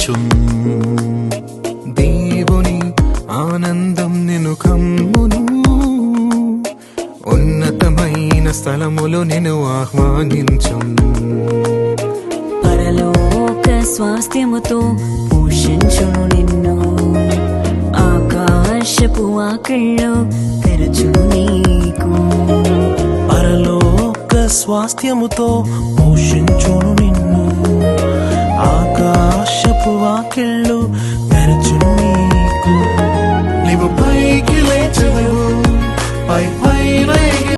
ఆహ్వానించు దేవుని ఆనందం నిన్ను కమ్మును ఉన్నతమైన స్థలములో నిన్ను ఆహ్వానించు పరలోక స్వాస్థ్యముతో పోషించును నిన్ను ఆకాశపు వాకిళ్ళు తెరచును నీకు పరలోక స్వాస్థ్యముతో పోషించును నిన్ను ఆకాశపు వాకిళ్ళు తెరచును నీకు నీవు పైకి లేచవు పై